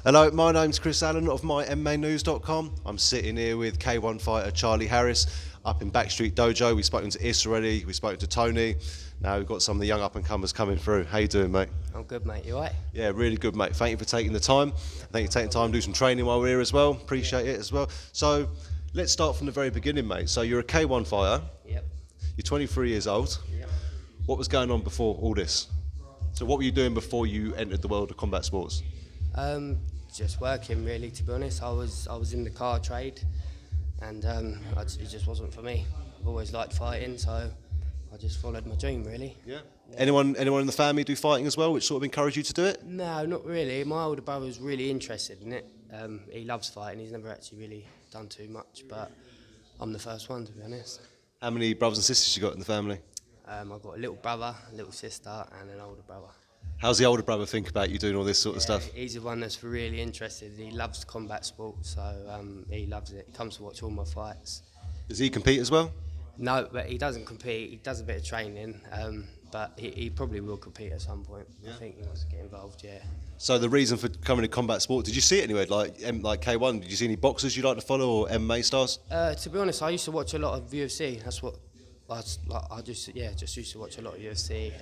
Hello, my name's Chris Allen of MyMMAnews.com. I'm sitting here with K1 fighter Charlie Harris up in Backstreet Dojo. We've spoken to Is already, we've spoken to Tony. Now we've got some of the young up-and-comers coming through. How you doing, mate? I'm good, mate. You alright? Yeah, really good, mate. Thank you for taking the time. Thank you for taking time to do some training while we're here as well. Appreciate it as well. So let's start from the very beginning, mate. So you're a K1 fighter. Yep. You're 23 years old. Yep. What was going on before all this? So what were you doing before you entered the world of combat sports? Just working, really. To be honest, I was in the car trade, and it just wasn't for me. I've always liked fighting, so I just followed my dream, really. Yeah. Anyone in the family do fighting as well, which sort of encouraged you to do it? No, not really. My older brother was really interested in it. He loves fighting. He's never actually really done too much, but I'm the first one, to be honest. How many brothers and sisters you got in the family? I've got a little brother, a little sister, and an older brother. How's the older brother think about you doing all this sort of stuff? He's the one that's really interested. He loves combat sports, so he loves it. He comes to watch all my fights. Does he compete as well? No, but he doesn't compete. He does a bit of training, but he probably will compete at some point. Yeah. I think he wants to get involved, yeah. So the reason for coming to combat sport, did you see it anywhere, like K1? Did you see any boxers you like to follow or MMA stars? To be honest, I used to watch a lot of UFC. That's what I just used to watch a lot of UFC.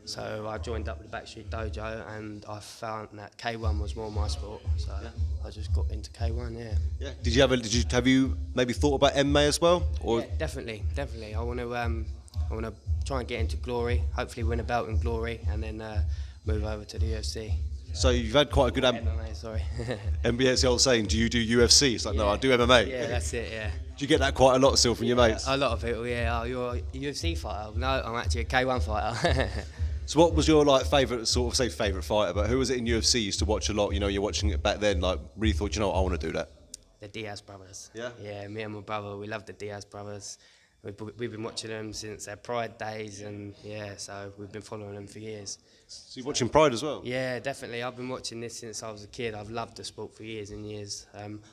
So I joined up with the Backstreet Dojo, and I found that K1 was more my sport. So I just got into K1. Yeah. Yeah. Have you maybe thought about MMA as well? Or? Yeah, definitely. I want to try and get into Glory. Hopefully, win a belt in Glory, and then move over to the UFC. So you've had quite a good MMA. Sorry. NBA, it's the old saying. Do you do UFC? It's like, no, I do MMA. Yeah, that's it. Yeah. Do you get that quite a lot still from your mates? A lot of people. Yeah. Oh, you're a UFC fighter? No, I'm actually a K1 fighter. So what was your favourite fighter, but who was it in UFC you used to watch a lot? You know, you're watching it back then, like really thought, you know what, I want to do that. The Diaz brothers. Yeah. Yeah, me and my brother, we love the Diaz brothers. We've been watching them since their Pride days, and so we've been following them for years. So you're watching Pride as well? Yeah, definitely. I've been watching this since I was a kid. I've loved the sport for years and years.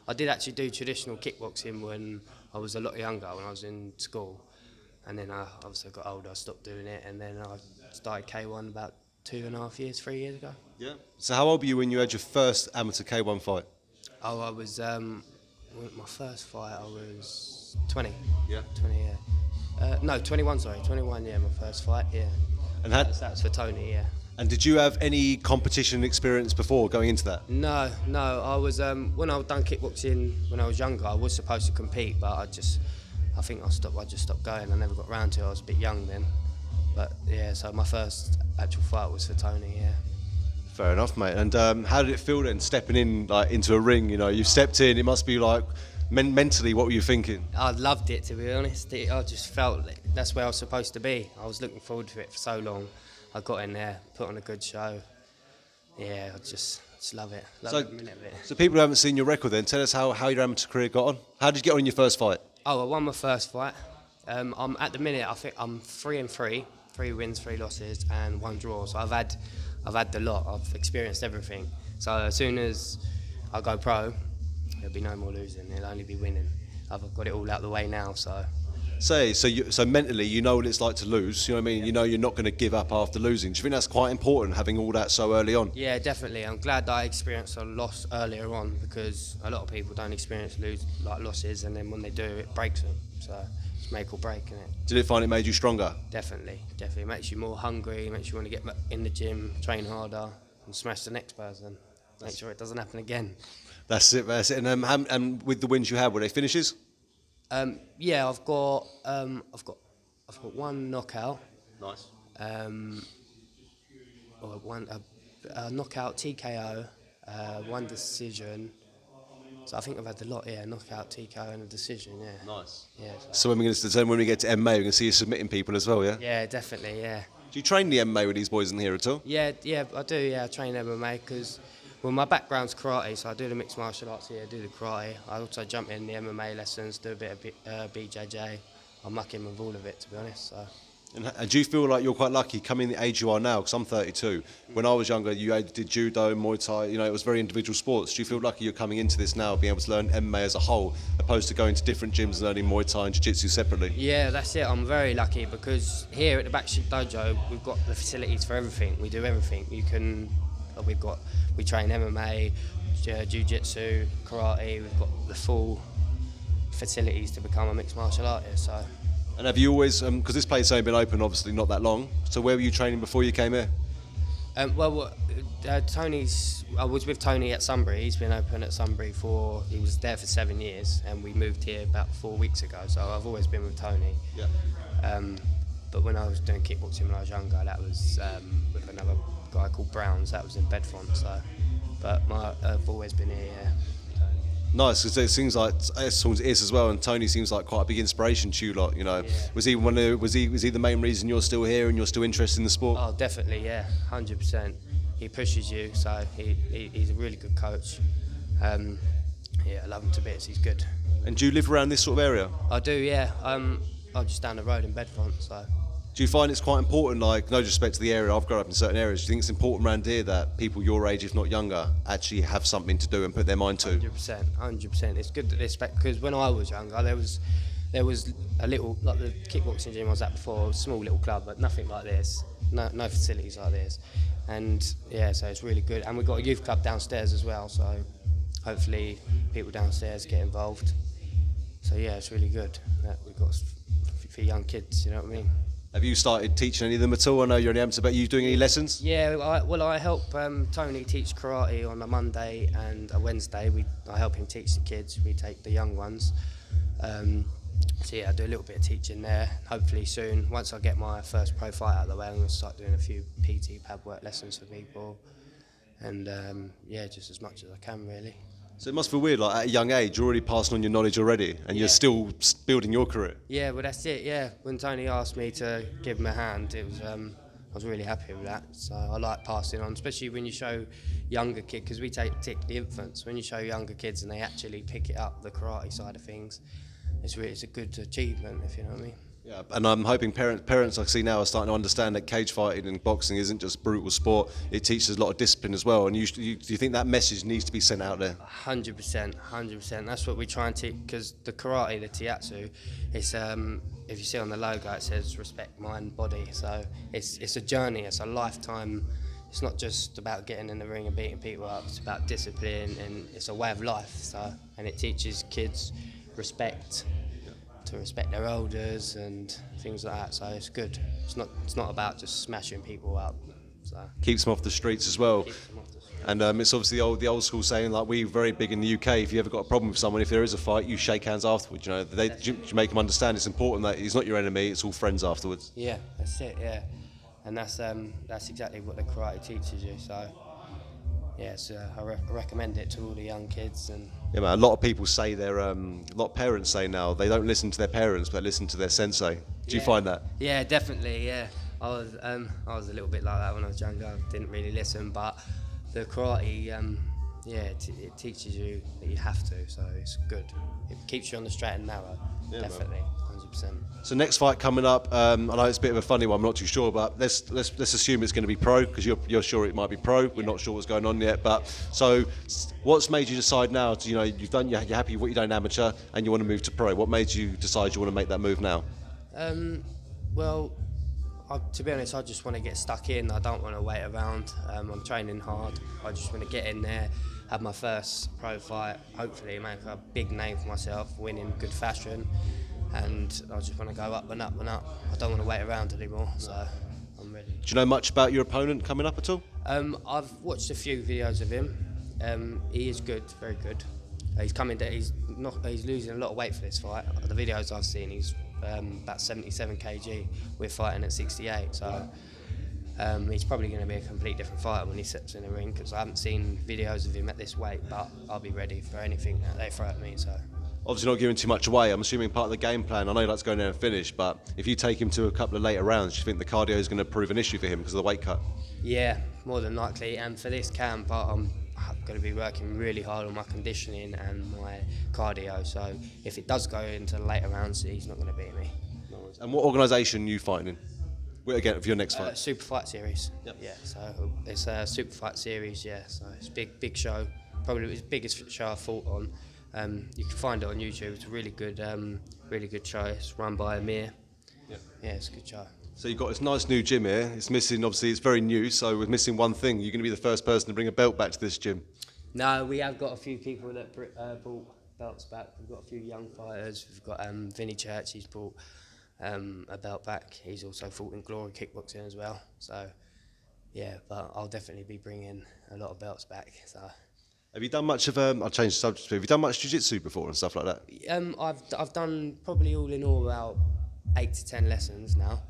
I did actually do traditional kickboxing when I was a lot younger, when I was in school. And then I obviously got older, I stopped doing it, and then I started K1 about 2.5 years, 3 years ago. Yeah. So how old were you when you had your first amateur K1 fight? Oh, I was, my first fight I was 20. Yeah. 20, yeah. No, 21, sorry. 21, yeah, my first fight, yeah. And that was for Tony, yeah. And did you have any competition experience before going into that? No. I was, when I was done kickboxing when I was younger, I was supposed to compete, but I just stopped going. I never got round to it. I was a bit young then. But yeah, so my first actual fight was for Tony, yeah. Fair enough, mate. And how did it feel then, stepping in into a ring? You know, you stepped in, it must be like, mentally, what were you thinking? I loved it, to be honest. I just felt like that's where I was supposed to be. I was looking forward to it for so long. I got in there, put on a good show. Yeah, I just love it. Love every minute of it. So people who haven't seen your record then, tell us how your amateur career got on. How did you get on in your first fight? Oh, I won my first fight. I'm at the minute, I think I'm 3-3, 3 wins, 3 losses, and 1 draw. So I've had the lot. I've experienced everything. So as soon as I go pro, there'll be no more losing. It'll only be winning. I've got it all out the way now. So mentally, you know what it's like to lose. You know what I mean? Yeah. You know you're not going to give up after losing. Do you think that's quite important, having all that so early on? Yeah, definitely. I'm glad that I experienced a loss earlier on, because a lot of people don't experience losses, and then when they do, it breaks them. So it's make or break, isn't it? Did it find it made you stronger? Definitely. It makes you more hungry. Makes you want to get in the gym, train harder, and smash the next person. Make sure it doesn't happen again. That's it. And with the wins you had, were they finishes? Yeah, I've got 1 knockout. Nice. One knockout, TKO, 1 decision. So I think I've had a lot, knockout, TKO, and a decision, yeah. Nice. Yeah. So when we get to MMA, we're going to see you submitting people as well, yeah? Yeah, definitely, yeah. Do you train the MMA with these boys in here at all? Yeah, I do. Yeah, I train MMA because, my background's karate, so I do the mixed martial arts here, I do the karate. I also jump in the MMA lessons, do a bit of BJJ. I'm mucking with all of it, to be honest. So. And do you feel like you're quite lucky coming the age you are now? Because I'm 32. When I was younger, you did judo, Muay Thai. You know, it was very individual sports. Do you feel lucky you're coming into this now, being able to learn MMA as a whole, opposed to going to different gyms and learning Muay Thai and Jiu-Jitsu separately? Yeah, that's it. I'm very lucky because here at the Backstreet Dojo, we've got the facilities for everything. We do everything. You can We train MMA, jiu-jitsu, karate. We've got the full facilities to become a mixed martial artist. So. And have you always, because this place only been open obviously not that long, so where were you training before you came here? Tony's. I was with Tony at Sunbury. He's been open at Sunbury he was there for 7 years, and we moved here about 4 weeks ago. So I've always been with Tony. Yeah. But when I was doing kickboxing when I was younger, that was with another guy called Browns. That was in Bedfont. So, but I've always been here. Yeah. Nice, because it seems like Essence is as well, and Tony seems like quite a big inspiration to you lot. You know, Yeah. was he the main reason you're still here and you're still interested in the sport? Oh, definitely, yeah, 100%. He pushes you, so he's a really good coach. Yeah, I love him to bits. He's good. And do you live around this sort of area? I do, yeah. I'm just down the road in Bedfont, so. Do you find it's quite important, like, no disrespect to the area, I've grown up in certain areas, do you think it's important around here that people your age, if not younger, actually have something to do and put their mind to? 100%. It's good that they respect, because when I was younger, there was a little, like the kickboxing gym I was at before, a small little club, but nothing like this, no facilities like this. And yeah, so it's really good. And we've got a youth club downstairs as well, so hopefully people downstairs get involved. So yeah, it's really good that we've got for young kids, you know what I mean? Have you started teaching any of them at all? I know you're only amateur, but are you doing any lessons? Yeah, I help Tony teach karate on a Monday and a Wednesday. I help him teach the kids. We take the young ones. So yeah, I do a little bit of teaching there. Hopefully soon, once I get my first pro fight out of the way, I'm going to start doing a few PT pad work lessons for people. And yeah, just as much as I can really. So it must feel weird, like at a young age, you're already passing on your knowledge already, and you're still building your career. Yeah, well that's it. Yeah, when Tony asked me to give him a hand, it was I was really happy with that. So I like passing on, especially when you show younger kids, because we take the infants. When you show younger kids and they actually pick it up, the karate side of things, it's a good achievement, if you know what I mean. Yeah, and I'm hoping parents I see now are starting to understand that cage fighting and boxing isn't just brutal sport. It teaches a lot of discipline as well. And do you think that message needs to be sent out there? 100%. That's what we try and teach, because the karate, the tiatsu, it's if you see on the logo, it says respect mind, body. So it's a journey. It's a lifetime. It's not just about getting in the ring and beating people up. It's about discipline, and it's a way of life. So, and it teaches kids respect. To respect their elders and things like that, so it's good. It's not about just smashing people up. So. Keeps them off the streets as well. And it's obviously the old school saying, like we're very big in the UK. If you ever got a problem with someone, if there is a fight, you shake hands afterwards. You know, you make them understand it's important that he's not your enemy. It's all friends afterwards. Yeah, that's it. Yeah, and that's exactly what the karate teaches you. So. Yes, I recommend it to all the young kids. And yeah, man. A lot of people say a lot of parents say now they don't listen to their parents, but listen to their sensei. Do you find that? Yeah, definitely. Yeah, I was a little bit like that when I was younger. I didn't really listen, but the karate, it teaches you that you have to. So it's good. It keeps you on the straight and narrow. Yeah, definitely, 100%. So next fight coming up, I know it's a bit of a funny one, I'm not too sure, but let's assume it's going to be pro, because you're sure it might be pro. We're not sure what's going on yet, but so what's made you decide now to, you're happy with what you've done amateur and you want to move to pro? What made you decide you want to make that move now? Well, to be honest, I just want to get stuck in. I don't want to wait around. I'm training hard. I just want to get in there, have my first pro fight, hopefully make a big name for myself, win in good fashion, and I just want to go up and up and up. I don't want to wait around anymore, so I'm ready. Do you know much about your opponent coming up at all? I've watched a few videos of him. He is good, very good. He's losing a lot of weight for this fight. The videos I've seen, he's about 77 kg. We're fighting at 68, so he's probably going to be a complete different fighter when he steps in the ring, because I haven't seen videos of him at this weight, but I'll be ready for anything that they throw at me. So. Obviously not giving too much away. I'm assuming part of the game plan, I know that's going there and finish, but if you take him to a couple of later rounds, do you think the cardio is going to prove an issue for him because of the weight cut? Yeah, more than likely. And for this camp, I'm going to be working really hard on my conditioning and my cardio. So if it does go into the later rounds, he's not going to beat me. And what organisation are you fighting in? Again, for your next fight? Super Fight Series. Yep. Yeah, so it's a Super Fight Series, yeah. So it's a big show. Probably the biggest show I've fought on. You can find it on YouTube. It's a really good show. It's run by Amir. Yeah, it's a good show. So you've got this nice new gym here. It's missing, obviously, it's very new, so we're missing one thing. You're going to be the first person to bring a belt back to this gym. No, we have got a few people that brought belts back. We've got a few young fighters. We've got Vinny Church, he's brought a belt back. He's also fought in Glory Kickboxing as well. So, yeah, but I'll definitely be bringing a lot of belts back. So, Have you done much of, I'll change the subject, have you done much jiu-jitsu before and stuff like that? I've done probably all in all about 8 to 10 lessons now.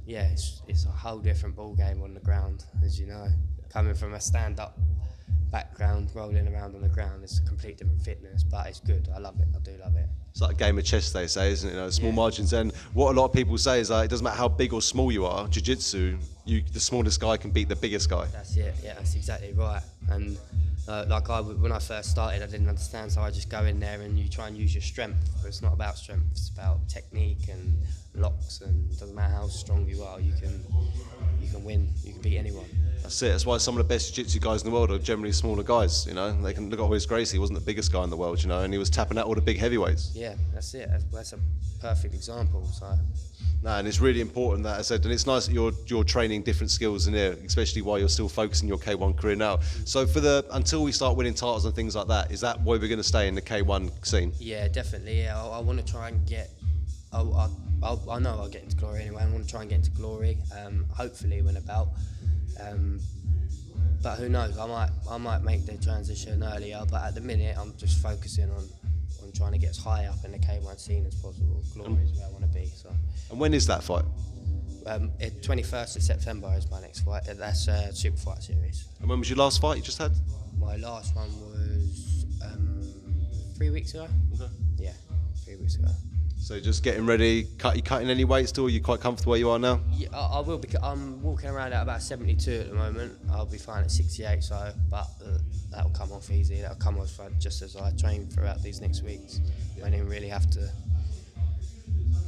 Yeah, it's a whole different ball game on the ground, as you know. Coming from a stand-up background, rolling around on the ground, it's a complete different fitness, but it's good. I love it. I do love it. It's like a game of chess, they say, isn't it? You know, small Yeah. margins. And what a lot of people say is like, it doesn't matter how big or small you are, jiu-jitsu, the smallest guy can beat the biggest guy. That's it. Yeah, that's exactly right. And when I first started, I didn't understand, so I just go in there and you try and use your strength. But it's not about strength; it's about technique and locks. And it doesn't matter how strong you are, you can win. You can beat anyone. That's it. That's why some of the best jiu-jitsu guys in the world are generally smaller guys. You know, they can look at Horace Gracie. He wasn't the biggest guy in the world, you know, and he was tapping out all the big heavyweights. Yeah, that's it. That's a perfect example. So. No, and it's really important that I said, and it's nice that you're training different skills in here, especially while you're still focusing your K1 career now. So until we start winning titles and things like that, is that where we're going to stay in the K1 scene? Yeah, definitely. Yeah, I want to try and get. I know I'll get into Glory anyway. I want to try and get into Glory. Hopefully win a belt. But who knows? I might make the transition earlier. But at the minute, I'm just focusing on trying to get as high up in the K1 scene as possible. Glory is where I want to be. So. And when is that fight? 21st of September is my next fight. That's Super Fight Series. And when was your last fight you just had? My last one was 3 weeks ago. Okay. Yeah, 3 weeks ago. So just getting ready. You cutting any weight still? Are you quite comfortable where you are now? Yeah, I will be. I'm walking around at about 72 at the moment. I'll be fine at 68. So, but that'll come off easy. That'll come off just as I train throughout these next weeks. I didn't really have to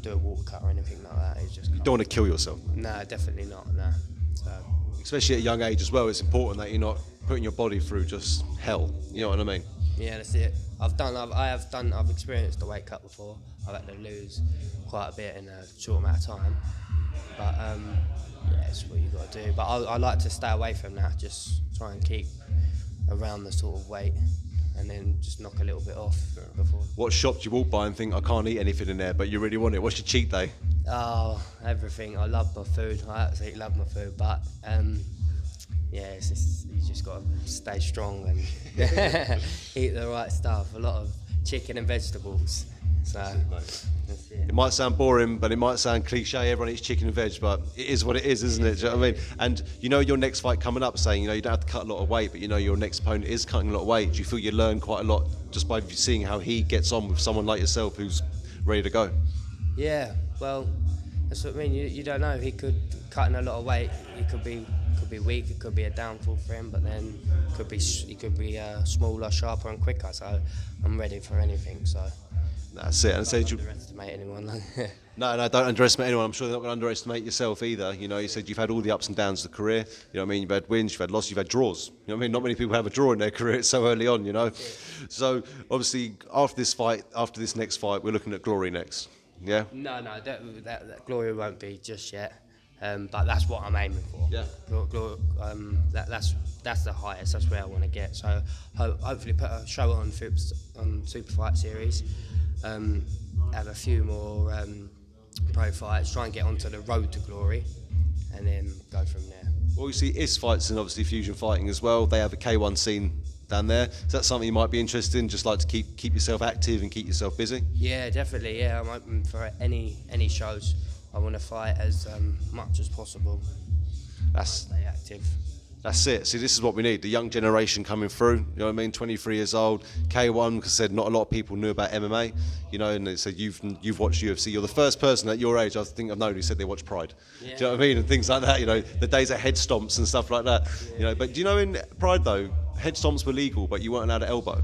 do a water cut or anything like that. It's just. You don't want to kill yourself. No, definitely not. No. So. Especially at a young age as well. It's important that you're not putting your body through just hell. You know what I mean? Yeah, that's it. I've experienced the weight cut before. I've had to lose quite a bit in a short amount of time. But yeah, it's what you've got to do. But I like to stay away from that. Just try and keep around the sort of weight, and then just knock a little bit off before. What shop do you walk by and think I can't eat anything in there, but you really want it? What's your cheat day? Oh, everything. I love my food. I absolutely love my food. But yeah, you just got to stay strong and eat the right stuff. A lot of chicken and vegetables. So that's it. It might sound boring, but it might sound cliche. Everyone eats chicken and veg, but it is what it is, isn't it? Do you know what I mean? And you know your next fight coming up, saying, you know, you don't have to cut a lot of weight, but you know your next opponent is cutting a lot of weight. Do you feel you learn quite a lot just by seeing how he gets on with someone like yourself who's ready to go? Yeah, well, that's what I mean. You don't know. He could cutting a lot of weight. He could be weak. It could be a downfall for him. But then he could be smaller, sharper, and quicker. So I'm ready for anything. So that's it. And don't underestimate anyone. No, don't underestimate anyone. I'm sure they're not going to underestimate yourself either. You know, you said you've had all the ups and downs of the career. You know what I mean? You've had wins, you've had losses, you've had draws. You know what I mean? Not many people have a draw in their career so early on, you know. So obviously after this next fight, we're looking at Glory next. Yeah? No, that Glory won't be just yet. But that's what I'm aiming for. Yeah. That's the highest. That's where I want to get. So hopefully put a show on Super Fight Series. Have a few more pro fights. Try and get onto the road to Glory, and then go from there. Well, you see IS fights and obviously Fusion Fighting as well. They have a K1 scene down there. Is that something you might be interested in? Just like to keep yourself active and keep yourself busy? Yeah, definitely. Yeah, I'm open for any shows. I want to fight as much as possible. Stay active. That's it. See, this is what we need. The young generation coming through. You know what I mean? 23 years old. K1, because said not a lot of people knew about MMA. You know, and they said you've watched UFC. You're the first person at your age I think I've known who said they watch Pride. Yeah. Do you know what I mean? And things like that. You know, the days of head stomps and stuff like that. Yeah. You know, but do you know in Pride though, head stomps were legal, but you weren't allowed to elbow.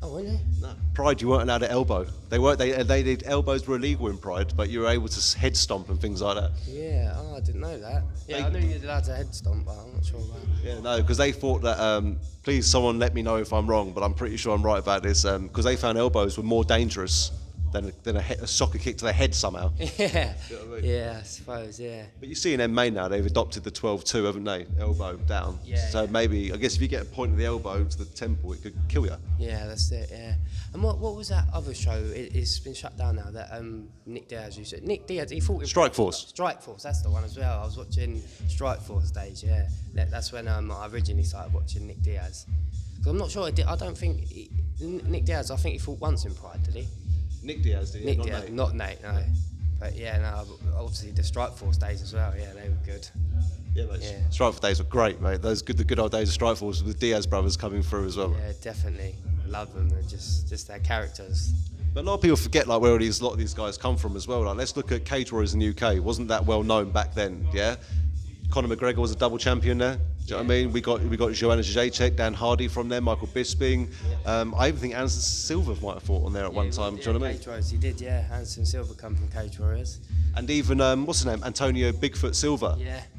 Oh, were they? No. Pride, you weren't allowed to elbow. They did elbows were illegal in Pride, but you were able to head stomp and things like that. Yeah, I didn't know that. Yeah, I knew you were allowed to head stomp, but I'm not sure about that. Yeah, no, because they thought that, please someone let me know if I'm wrong, but I'm pretty sure I'm right about this, because they found elbows were more dangerous than a soccer kick to the head somehow. Yeah, You know what I mean? yeah, I suppose, yeah. But you see in MMA now, they've adopted the 12-2, haven't they? Elbow down. Yeah, So yeah. maybe, I guess if you get a point of the elbow to the temple, it could kill you. Yeah, that's it. Yeah. And what was that other show? It's been shut down now. That Nick Diaz, you said. Nick Diaz, he fought in Strike Force. Strike Force, that's the one as well. I was watching Strike Force days. Yeah, that's when I originally started watching Nick Diaz. Because I'm not sure. I don't think Nick Diaz. I think he fought once in Pride, did he? Nick Diaz did, Nick not Diaz, Nate. not Nate. No. But yeah, no. Obviously the Strike Force days as well. Yeah, they were good. Yeah, mate. Yeah. Strike Force days were great, mate. The good old days of Strike Force with the Diaz brothers coming through as well. Yeah, definitely. I love them. They're just their characters. But a lot of people forget like where a lot of these guys come from as well. Like, let's look at cage warriors in the UK. Wasn't that well known back then? Yeah. Conor McGregor was a double champion there. Do you know what I mean? We got Joanna Jacek, Dan Hardy from there, Michael Bisping. I even think Anderson Silva might have fought on there at one time. Do you know what I mean? Cage Warriors, he did, yeah. Anderson Silva come from Cage Warriors. And even what's his name? Antonio Bigfoot Silva.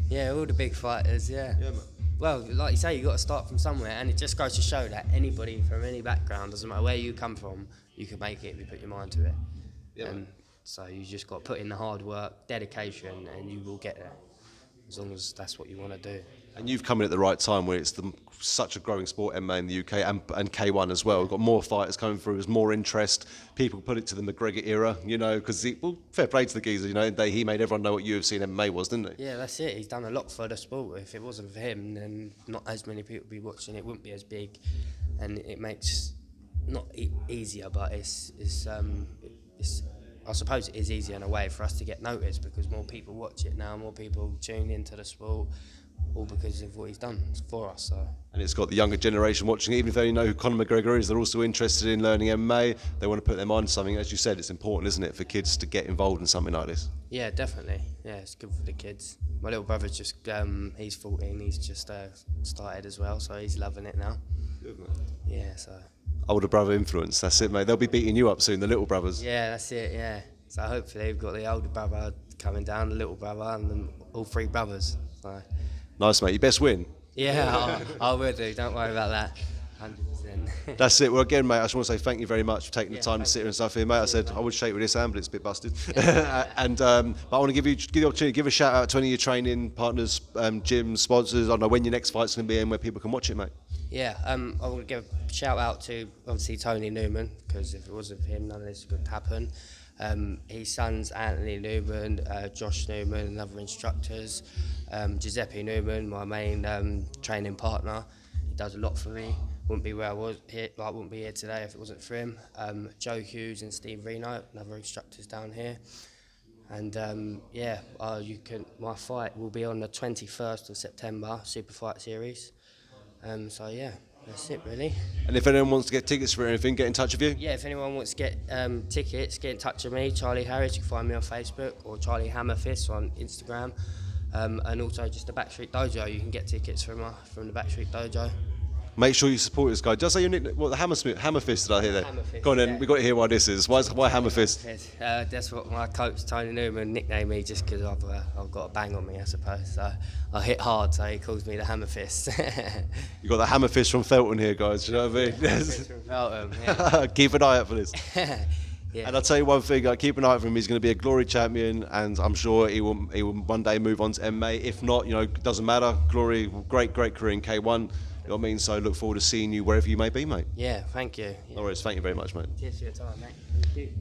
Yeah, all the big fighters, yeah. Yeah, man. Well, like you say, you got to start from somewhere, and it just goes to show that anybody from any background, doesn't matter where you come from, you can make it if you put your mind to it. Yeah, man. So you just got to put in the hard work, dedication, and you will get there, as long as that's what you want to do. And you've come in at the right time where it's such a growing sport, MMA in the UK and K1 as well. We've got more fighters coming through, there's more interest. People put it to the McGregor era, you know, because fair play to the geezer, you know, he made everyone know what UFC and MMA was, didn't he? Yeah, that's it. He's done a lot for the sport. If it wasn't for him, then not as many people would be watching. It wouldn't be as big, and it makes not easier, but it's I suppose it is easier in a way for us to get noticed because more people watch it now, more people tune into the sport, all because of what he's done for us. So. And it's got the younger generation watching, even if they only know who Conor McGregor is, they're also interested in learning MMA. They want to put their mind to something. As you said, it's important, isn't it, for kids to get involved in something like this? Yeah, definitely. Yeah, it's good for the kids. My little brother's just, he's 14, he's just started as well, so he's loving it now. Good, man. Yeah, so. Older brother influence, that's it, mate. They'll be beating you up soon, the little brothers. Yeah, that's it, yeah. So hopefully we've got the older brother coming down, the little brother, and then all three brothers. So. Nice, mate. You best win. Yeah, I will do. Don't worry about that. 100%. That's it. Well, again, mate, I just want to say thank you very much for taking the Yeah, time to thank sit here you. and stuff here, mate. I said I would shake with this hand, but it's a bit busted. And but I want to give you the opportunity, give a shout out to any of your training partners, gyms, sponsors. I don't know when your next fight's going to be and where people can watch it, mate. Yeah, I want to give a shout out to obviously Tony Newman, because if it wasn't for him, none of this could happen. His sons, Anthony Newman, Josh Newman, and other instructors. Giuseppe Newman, my main training partner. He does a lot for me. Wouldn't be where I was here, like wouldn't be here today if it wasn't for him. Joe Hughes and Steve Reno, another instructors down here. And my fight will be on the 21st of September, Super Fight Series. So yeah, that's it really. And if anyone wants to get tickets for anything, get in touch with you. Yeah, if anyone wants to get tickets, get in touch with me, Charlie Harris. You can find me on Facebook, or Charlie Hammerfist on Instagram. And also just the Backstreet Dojo. You can get tickets from the Backstreet Dojo. Make sure you support this guy. Just say your nickname. What, the Hammerfist? Did I hear that? Hammerfist, Go on then. yeah. We've got to hear why this is. Why Hammerfist? That's what my coach Tony Newman nicknamed me, just because I've got a bang on me, I suppose. So I hit hard, so he calls me the Hammerfist. You got the Hammerfist from Felton here, guys. Do you know what I mean? Yeah. Keep an eye out for this. Yeah. And I'll tell you one thing, keep an eye out for him. He's going to be a glory champion, and I'm sure he will one day move on to MMA. If not, it doesn't matter. Glory, great career in K1. You know what I mean? So look forward to seeing you wherever you may be, mate. Yeah, thank you. Yeah. No worries. Thank you very much, mate. Cheers for your time, mate. Thank you.